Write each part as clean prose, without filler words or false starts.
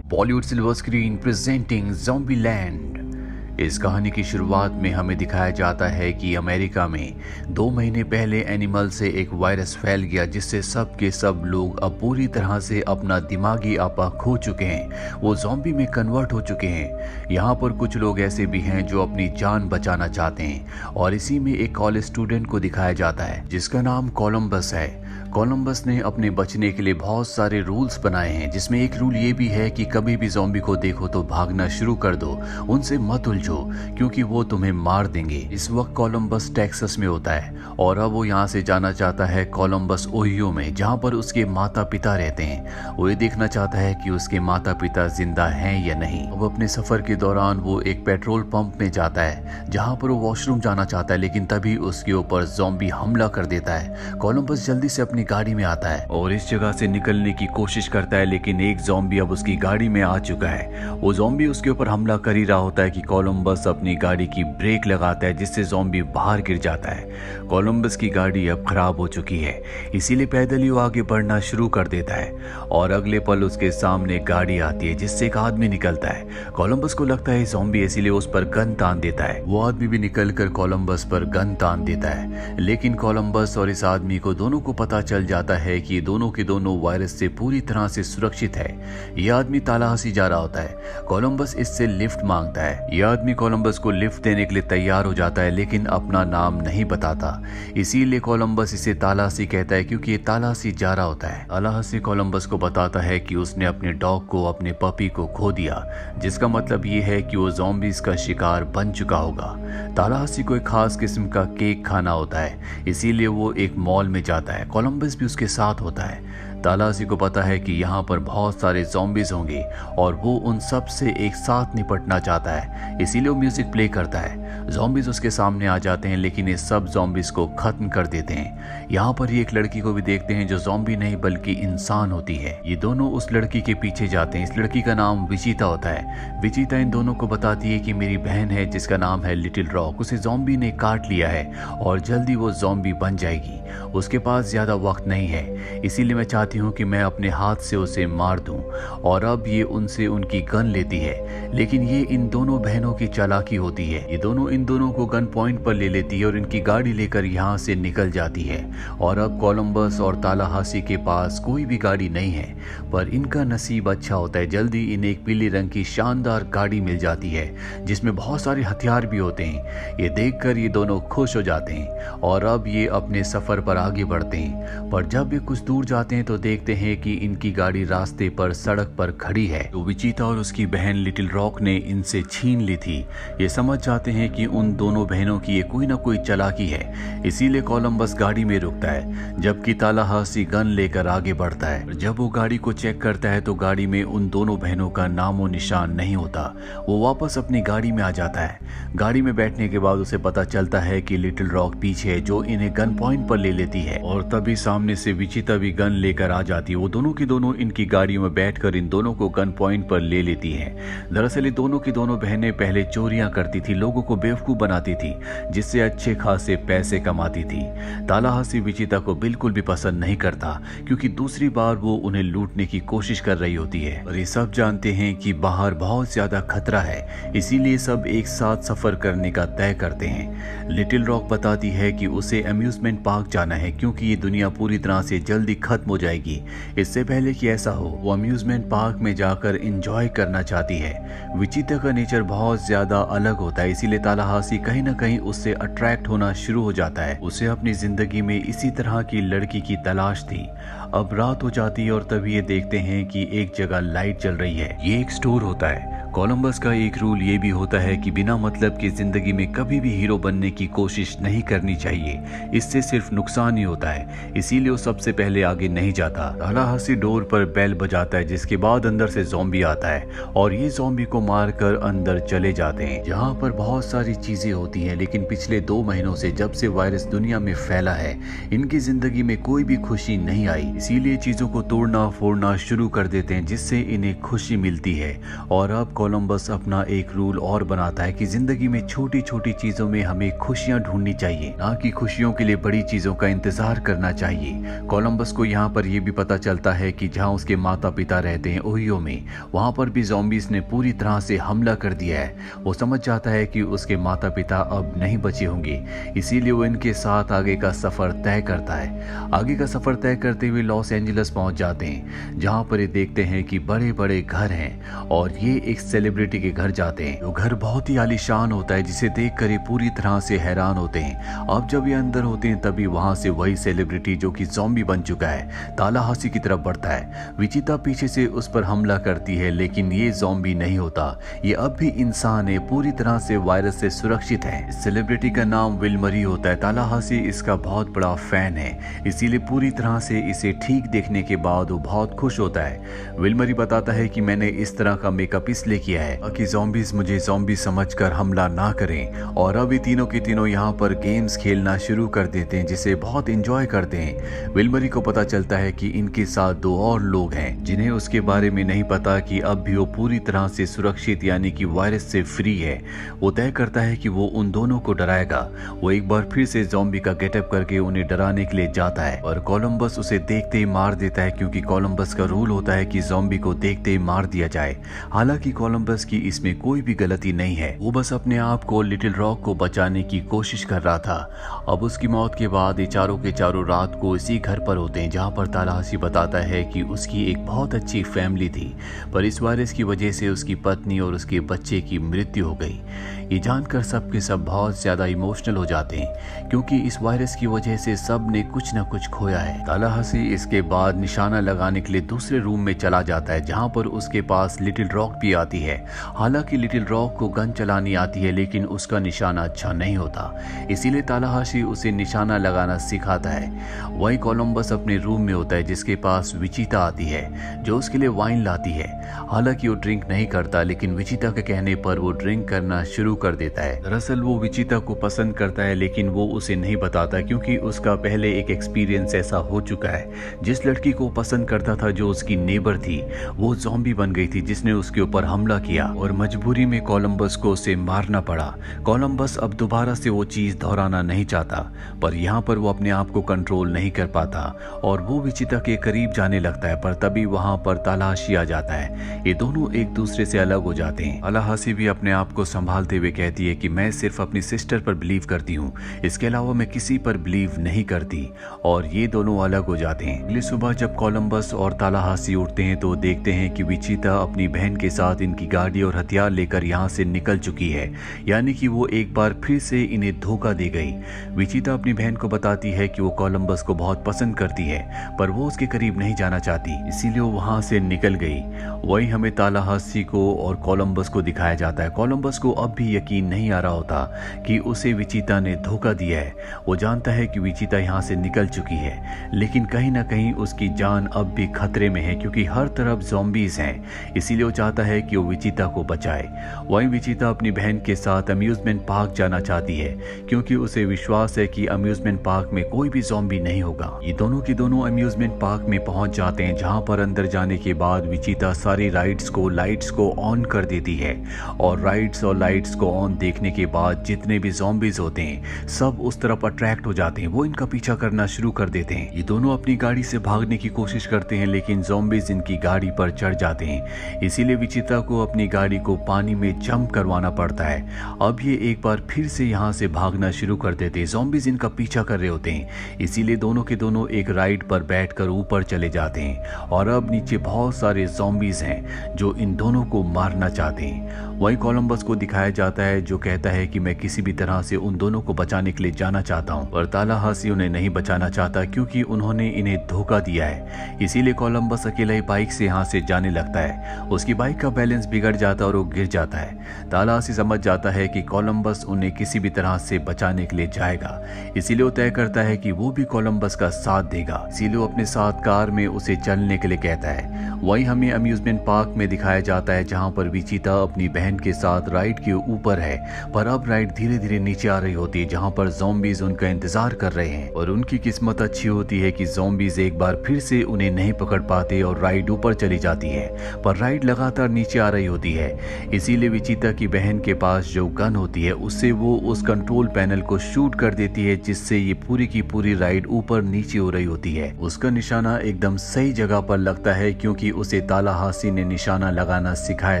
Bollywood silver screen presenting Zombieland. इस कहानी की शुरुआत में हमें दिखाया जाता है कि अमेरिका में 2 महीने पहले एनिमल से एक वायरस फैल गया जिससे सब के सब लोग अब पूरी तरह से अपना दिमागी आपा खो चुके हैं। वो ज़ॉम्बी में कन्वर्ट हो चुके हैं। यहाँ पर कुछ लोग ऐसे भी हैं जो अपनी जान बचाना चाहते हैं और इसी में एक कॉलेज स्टूडेंट को दिखाया जाता है जिसका नाम कोलंबस है। कोलंबस ने अपने बचने के लिए बहुत सारे रूल्स बनाए हैं, जिसमें एक रूल ये भी है कि कभी भी ज़ॉम्बी को देखो तो भागना शुरू कर दो, उनसे मत उलझो क्योंकि वो तुम्हें मार देंगे। इस वक्त कोलंबस टेक्सास में होता है और अब वो यहाँ से जाना चाहता है कोलंबस ओहियो में, जहाँ पर उसके माता पिता रहते हैं। वो ये देखना चाहता है कि उसके माता पिता जिंदा हैं या नहीं। अब अपने सफर के दौरान वो एक पेट्रोल पंप में जाता है जहाँ पर वो वॉशरूम जाना चाहता है, लेकिन तभी उसके ऊपर ज़ॉम्बी हमला कर देता है। कोलंबस जल्दी से अपनी गाड़ी में आता है और इस जगह से निकलने की कोशिश करता है, लेकिन एक ज़ॉम्बी अब उसकी गाड़ी में आ चुका है। वो ज़ॉम्बी उसके ऊपर हमला कर ही रहा होता है कि कोलंबस अपनी गाड़ी की ब्रेक लगाता है, जिससे ज़ॉम्बी बाहर गिर जाता है। कोलंबस की गाड़ी अब खराब हो चुकी है, इसीलिए पैदल ही वो आगे बढ़ना शुरू कर देता है और अगले पल उसके सामने गाड़ी आती है जिससे एक आदमी निकलता है। कोलंबस को लगता है ज़ॉम्बी, इसीलिए उस पर गन तान देता है। वो आदमी भी निकलकर कोलंबस पर गन तान देता है, लेकिन कोलंबस और इस आदमी को दोनों को पता चल जाता है कि ये दोनों के दोनों वायरस से पूरी तरह से सुरक्षित है। ये आदमी तालाहासी जा रहा होता है। कोलंबस इससे लिफ्ट मांगता है। ये आदमी कोलंबस को लिफ्ट देने के लिए तैयार हो जाता है, लेकिन अपना नाम नहीं बताता। इसीलिए कोलंबस इसे तालाहासी कहता है क्योंकि ये तालाहासी जा रहा होता है। तालाहासी कोलंबस को बताता है कि उसने अपने डॉग को, अपने पपी को खो दिया, जिसका मतलब ये है कि वो ज़ॉम्बीज़ का शिकार बन चुका होगा। तालाहासी को एक खास किस्म का केक खाना होता है, इसीलिए वो एक मॉल में जाता है। कोलंबस भी उसके साथ होता है। तालाहासी को पता है कि यहाँ पर बहुत सारे ज़ॉम्बीज़ होंगे और वो उन सब से एक साथ निपटना चाहता है, इसीलिए वो म्यूजिक प्ले करता है। ज़ॉम्बीज़ उसके सामने आ जाते हैं, लेकिन ये सब ज़ॉम्बीज़ को खत्म कर देते हैं। यहाँ पर ये एक लड़की को भी देखते हैं जो ज़ॉम्बी नहीं बल्कि इंसान होती है। ये दोनों उस लड़की के पीछे जाते हैं। इस लड़की का नाम विचिता होता है। विचिता इन दोनों को बताती है कि मेरी बहन है जिसका नाम है लिटिल रॉक, उसे ज़ॉम्बी ने काट लिया है और जल्दी वो ज़ॉम्बी बन जाएगी। उसके पास ज़्यादा वक्त नहीं है, इसीलिए मैं चाहती हूँ कि मैं अपने हाथ से उसे मार दूं। और अब ये उनसे उनकी गन लेती है, लेकिन ये इन दोनों बहनों की चालाकी होती है। ये दोनों इन दोनों को गन पॉइंट पर ले लेती है और इनकी गाड़ी लेकर यहाँ से निकल जाती है। और अब कोलंबस और तालाहासी के पास कोई भी गाड़ी नहीं है, पर इनका नसीब अच्छा होता है। जल्दी इन्हें एक पीले रंग की शानदार गाड़ी मिल जाती है जिसमें बहुत सारे हथियार भी होते हैं। ये देखकर ये दोनों खुश हो जाते हैं और अब ये अपने सफर पर आगे बढ़ते हैं। पर जब ये कुछ दूर जाते हैं तो देखते हैं कि इनकी गाड़ी रास्ते पर सड़क पर खड़ी है, तो विचिता और उसकी बहन लिटिल रॉक ने इनसे छीन ली थी। ये समझ जाते हैं कि उन दोनों बहनों की ये कोई ना कोई चालाकी है, इसीलिए कोलंबस गाड़ी में रुकता है जबकि तालाहासी गन लेकर आगे बढ़ता है। जब वो गाड़ी को चेक करता है तो गाड़ी में उन दोनों बहनों का नामो निशान नहीं होता। वो वापस अपनी गाड़ी में आ जाता है। गाड़ी में बैठने के बाद उसे पता चलता है कि लिटिल रॉक पीछे है, जो इन्हें गन पॉइंट पर ले लेती है और तभी सामने से विचिता भी गन लेकर आ जाती है। वो दोनों की दोनों इनकी गाड़ियों में बैठकर इन दोनों को गन पॉइंट पर ले लेती है। दरअसल ये दोनों की दोनों बहनें पहले चोरियां करती थी, लोगों को बेवकूफ बनाती थी, जिससे अच्छे खासे पैसे कमाती थी। तालाहासी विचिता को बिल्कुल भी पसंद नहीं करता क्योंकि दूसरी बार वो उन्हें लूटने की कोशिश कर रही होती है। और ये सब जानते हैं कि बाहर बहुत ज्यादा खतरा है, इसीलिए सब एक साथ सफर करने का तय करते हैं। लिटिल रॉक बताती है कि उसे अम्यूजमेंट पार्क जाना है क्योंकि ये दुनिया पूरी तरह से जल्दी खत्म हो जाएगी। इससे पहले कि ऐसा हो, वो अम्यूजमेंट पार्क में जाकर एंजॉय करना चाहती है। विचिता का नेचर बहुत ज्यादा अलग होता है, इसीलिए तालाहासी कहीं ना कहीं उससे अट्रैक्ट होना शुरू हो जाता है। उसे अपनी जिंदगी में इसी तरह की लड़की की तलाश थी। अब रात हो जाती है और तभी ये देखते हैं कि एक जगह लाइट जल रही है। ये एक स्टोर होता है। कोलंबस का एक रूल ये भी होता है कि बिना मतलब की जिंदगी में कभी भी हीरो बनने की कोशिश नहीं करनी चाहिए, इससे सिर्फ नुकसान ही होता है। इसीलिए वो सबसे पहले आगे नहीं जाता। तालाहासी डोर पर बेल बजाता है, जिसके बाद अंदर से ज़ॉम्बी आता है और ये ज़ॉम्बी को मारकर अंदर चले जाते हैं, जहाँ पर बहुत सारी चीजें होती हैं। लेकिन पिछले 2 महीनों से जब से वायरस दुनिया में फैला है, इनकी जिंदगी में कोई भी खुशी नहीं आई, इसीलिए चीजों को तोड़ना फोड़ना शुरू कर देते हैं जिससे इन्हें खुशी मिलती है। और अब कोलंबस अपना एक रूल और बनाता है कि जिंदगी में छोटी छोटी चीजों में हमें खुशियां ढूंढनी चाहिए, ना कि खुशियों के लिए बड़ी चीजों का इंतजार करना चाहिए। कोलंबस को यहाँ पर यह भी पता चलता है कि जहाँ उसके माता पिता रहते हैं ओहियो में, वहां पर भी ज़ॉम्बीज़ ने पूरी तरह से हमला कर दिया है। वो समझ जाता है कि उसके माता पिता अब नहीं बचे होंगे, इसीलिए वो इनके साथ आगे का सफर तय करता है। आगे का सफर तय करते हुए लॉस एंजलिस पहुंच जाते हैं, जहां पर ये देखते हैं कि बड़े बड़े घर हैं और ये एक सेलिब्रिटी के घर जाते हैं। वो घर बहुत ही आलीशान होता है, जिसे देखकर ये पूरी तरह से हैरान होते हैं। अब जब ये अंदर होते हैं तभी वहां से वही सेलिब्रिटी जो कि ज़ॉम्बी बन चुका है तालाहासी की तरफ बढ़ता है। विचिता पीछे से उस पर हमला करती है, लेकिन ये ज़ॉम्बी नहीं होता, ये अब भी इंसान है, पूरी तरह से वायरस से सुरक्षित है। सेलिब्रिटी का नाम विल मरी होता है। तालाहासी इसका बहुत बड़ा फैन है, इसीलिए पूरी तरह से इसे ठीक देखने के बाद वो बहुत खुश होता है। विल मरी बताता है कि मैंने इस तरह का मेकअप इसलिए किया है ताकि ज़ॉम्बीज मुझे ज़ॉम्बी समझकर हमला ना करें। और अब ये तीनों के तीनों यहाँ पर गेम्स खेलना शुरू कर देते हैं, जिसे बहुत एंजॉय करते हैं। विल मरी को पता चलता है कि इनके साथ दो और लोग हैं जिन्हें उसके बारे में नहीं पता कि अब भी वो पूरी तरह से सुरक्षित यानी कि वायरस से फ्री है। वो तय करता है कि वो उन दोनों को डराएगा। वो एक बार फिर से ज़ॉम्बी का गेटअप करके उन्हें डराने के लिए जाता है और कोलंबस उसे देखते ही मार देता है, क्योंकि कोलंबस का रूल होता है कि ज़ॉम्बी को देखते ही मार दिया जाए। हालांकि कोलंबस की इसमें कोई भी गलती नहीं है, वो बस अपने आप को लिटिल रॉक को बचाने की कोशिश कर रहा था। अब उसकी मौत के बाद ये चारों के चारों रात को इसी घर पर होते हैं, जहाँ पर तालाहासी बताता है कि उसकी एक बहुत अच्छी फैमिली थी, पर इस वायरस की वजह से उसकी पत्नी और उसके बच्चे की मृत्यु हो गई। ये जानकर सब के सब बहुत ज्यादा इमोशनल हो जाते हैं, क्योंकि इस वायरस की वजह से सब ने कुछ न कुछ खोया है। तालाहासी इसके बाद निशाना लगाने के लिए दूसरे रूम में चला जाता है, जहां पर उसके पास लिटिल रॉक भी आती है। हालांकि लिटिल रॉक को गन चलानी आती है, लेकिन उसका निशाना अच्छा नहीं होता, इसीलिए तालाहासी उसे निशाना लगाना सिखाता है। वही कोलंबस अपने रूम में होता है, जिसके पास विचिता आती है जो उसके लिए वाइन लाती है। हालांकि वो ड्रिंक नहीं करता, लेकिन विचिता के कहने पर वो ड्रिंक करना शुरू कर देता है। दरअसल वो विचिता को पसंद करता है, लेकिन वो उसे नहीं बताता, क्योंकि उसका पहले एक एक्सपीरियंस ऐसा हो चुका है। जिस लड़की को पसंद करता था जो उसकी नेबर थी, वो ज़ॉम्बी बन गई थी, जिसने उसके ऊपर हमला किया और मजबूरी में कोलंबस को उसे मारना पड़ा। कोलंबस अब दोबारा से वो चीज दोहराना नहीं चाहता, पर यहाँ पर वो अपने आप को कंट्रोल नहीं कर पाता और वो विचिता के करीब जाने लगता है, पर तभी वहाँ पर तालाहासी आ जाता है। ये दोनों एक दूसरे से अलग हो जाते हैं। तालाहासी भी अपने आप को संभालते हुए कहती है कि मैं सिर्फ अपनी सिस्टर पर बिलीव करती हूँ, इसके अलावा मैं किसी पर बिलीव नहीं करती, और ये दोनों अलग हो जाते हैं। अगली सुबह जब कोलंबस और तालाहासी उठते हैं तो देखते हैं कि विचिता अपनी बहन के साथ इनकी गाड़ी और हथियार लेकर यहाँ से निकल चुकी है, यानी कि वो एक बार फिर से इन्हें धोखा दे गई। विचिता अपनी बहन को बताती है कि वो कोलंबस को बहुत पसंद करती है, पर वो उसके करीब नहीं जाना चाहती, इसीलिए वो वहां से निकल गई। वही हमें तालाहासी को और कोलंबस को दिखाया जाता है। कोलंबस को अब भी यकीन नहीं आ रहा होता कि उसे विचिता ने धोखा दिया है। वो जानता है कि विचिता यहाँ से निकल चुकी है, लेकिन कहीं ना कहीं उसकी जान अब भी खतरे में है, क्योंकि हर तरफ ज़ॉम्बीज हैं। इसीलिए वो चाहता है कि वो विचिता को बचाए। वहीं विचिता अपनी बहन के साथ अम्यूजमेंट पार्क जाना चाहती है, क्योंकि उसे विश्वास है कि अम्यूजमेंट पार्क में कोई भी ज़ॉम्बी नहीं होगा। ये दोनों के दोनों अम्यूजमेंट पार्क में पहुंच जाते हैं, जहां पर अंदर जाने के बाद विचिता सारी लाइट्स को ऑन कर देती है, और राइड्स और लाइट्स को ऑन देखने के बाद जितने भी ज़ॉम्बीज होते हैं सब उस तरफ अट्रैक्ट हो जाते हैं। वो इनका पीछा करना शुरू कर देते हैं। ये दोनों अपनी गाड़ी से भागने की कोशिश करते हैं, लेकिन ज़ॉम्बीज इनकी गाड़ी पर चढ़ जाते हैं। इसीलिए विचिता को अपनी गाड़ी को पानी में जंप करवाना पड़ता है। अब ये एक बार फिर से यहाँ से भागना शुरू कर देते हैं। ज़ॉम्बीज इनका पीछा कर रहे होते हैं, इसीलिए दोनों के दोनों एक राइड पर बैठकर ऊपर चले जाते हैं, और अब नीचे बहुत सारे ज़ॉम्बीज हैं जो इन दोनों को मारना चाहते हैं। वहीं कोलंबस को दिखाया जाता है, जो कहता है कि मैं किसी भी तरह से उन दोनों को बचाने के लिए जाना चाहता हूं, पर तालाहासी उन्हें नहीं बचाना चाहता, क्योंकि उन्होंने इन्हें धोखा दिया है। इसीलिए कोलंबस अकेला ही बाइक से यहाँ से जाने लगता है। उसकी बाइक का बैलेंस बिगड़ जाता है और वो गिर जाता है। तालाहासी समझ जाता है कि कोलंबस उन्हें किसी भी तरह से बचाने के लिए जाएगा, इसीलिए वो तय करता है कि वो भी कोलंबस का साथ देगा। इसीलिए वो अपने साथ कार में उसे चलने के लिए कहता है। वहीं हमें अम्यूजमेंट पार्क में दिखाया जाता है, जहाँ पर विचिता अपनी बहन के साथ राइड के ऊपर है, पर अब राइड धीरे धीरे नीचे आ रही होती है जहाँ पर ज़ॉम्बीज उनका इंतजार कर रहे हैं। और उनकी किस्मत अच्छी होती है कि ज़ॉम्बीज एक बार फिर से उन्हें नहीं पकड़ पाते और राइड ऊपर चली जाती है, पर राइड लगातार नीचे आ रही होती है। इसीलिए विचिता की बहन के पास जो गन होती है उससे वो उस कंट्रोल पैनल को शूट कर देती है, जिससे ये पूरी की पूरी राइड ऊपर नीचे हो रही होती है। उसका निशाना एकदम सही जगह पर लगता है क्योंकि उसे तालाहासी ने निशाना लगाना सिखाया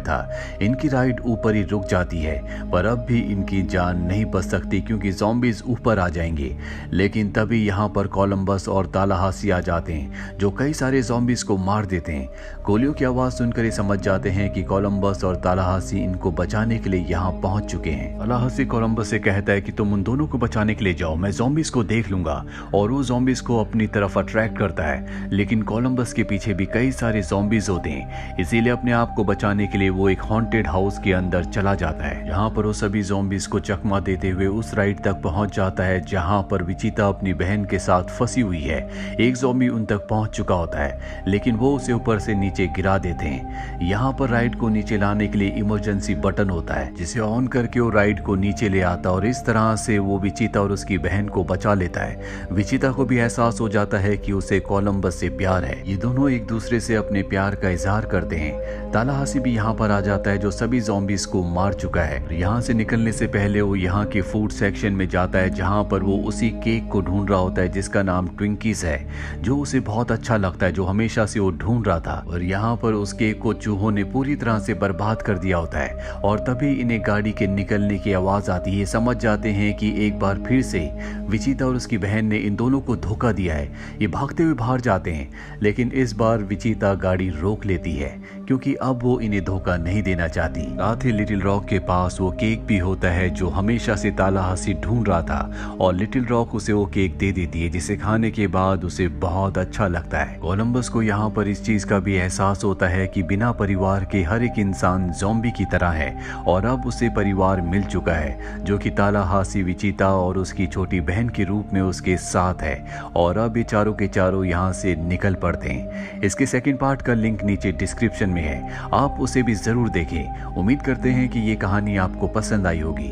था। इनकी राइड ऊपर ही रुक जाती है, पर अब भी इनकी जान नहीं बच सकती क्योंकि ज़ॉम्बीज ऊपर आ जाएंगे। लेकिन तभी यहाँ पर कोलंबस और तालाहासी आ जाते हैं जो कई सारे ज़ॉम्बीज को मार देते हैं। गोलियों की आवाज़ सुनकर ये समझ जाते हैं कि कोलंबस और तालाहासी इनको बचाने के लिए यहाँ पहुंच चुके हैं। तालाहासी कोलंबस से कहता है कि तुम उन दोनों को बचाने के लिए जाओ, मैं ज़ॉम्बीज को देख लूंगा, और वो ज़ॉम्बीज को अपनी तरफ अट्रैक्ट करता है। लेकिन कोलंबस के पीछे भी कई सारे ज़ॉम्बीज होते हैं, इसीलिए अपने आप को बचाने के लिए वो एक हॉन्टेड हाउस के अंदर चला जाता है। यहाँ पर वो सभी ज़ॉम्बीज को चकमा देते हुए उस राइड तक पहुंच जाता है जहाँ पर विचिता अपनी बहन के साथ फंसी हुई है। एक ज़ॉम्बी उन तक पहुंच चुका होता है, लेकिन वो उसे ऊपर से नीचे गिरा देते हैं। यहाँ पर राइड को नीचे लाने के लिए इमरजेंसी बटन होता है, जिसे ऑन करके वो राइड को नीचे ले आता है और इस तरह से वो विचिता और उसकी बहन को बचा लेता है। विचिता को भी एहसास हो जाता है कि उसे कोलंबस से प्यार है। ये दोनों एक दूसरे से अपने प्यार का इजहार करते हैं। तालाहासी भी यहाँ पर आ जाता है जो सभी ज़ॉम्बीज को मार चुका है। यहाँ से निकलने से पहले वो यहाँ के फूड सेक्शन में जाता है जहाँ पर वो उसी केक को ढूंढ रहा होता है जिसका नाम ट्विंकीज है, जो उसे बहुत अच्छा लगता है, जो हमेशा से वो ढूंढ रहा था। और यहाँ पर उस केक को चूहों ने पूरी तरह से बर्बाद कर दिया होता है और तभी इन्हें गाड़ी के निकलने की आवाज आती है। समझ जाते हैं कि एक बार फिर से विचिता और उसकी बहन ने इन दोनों को धोखा दिया है। ये भागते हुए बाहर जाते हैं, लेकिन इस बार विचिता गाड़ी रोक लेती है क्योंकि अब वो इन्हें धोखा नहीं देना चाहती। साथ ही लिटिल रॉक के पास वो केक भी होता है जो हमेशा से तालाहासी ढूंढ रहा था, और लिटिल रॉक उसे वो केक दे देती है जिसे खाने के बाद उसे बहुत अच्छा लगता है। कोलंबस को यहाँ पर इस चीज का भी एहसास होता है कि बिना परिवार के हर एक इंसान ज़ॉम्बी की तरह है, और अब उसे परिवार मिल चुका है जो कि तालाहासी, विचिता और उसकी छोटी बहन के रूप में उसके साथ है। और अब ये चारों के चारों यहाँ से निकल पड़ते हैं। इसके सेकंड पार्ट का लिंक नीचे डिस्क्रिप्शन में है, आप उसे भी जरूर देखें। उम्मीद करते हैं कि ये कहानी आपको पसंद आई होगी।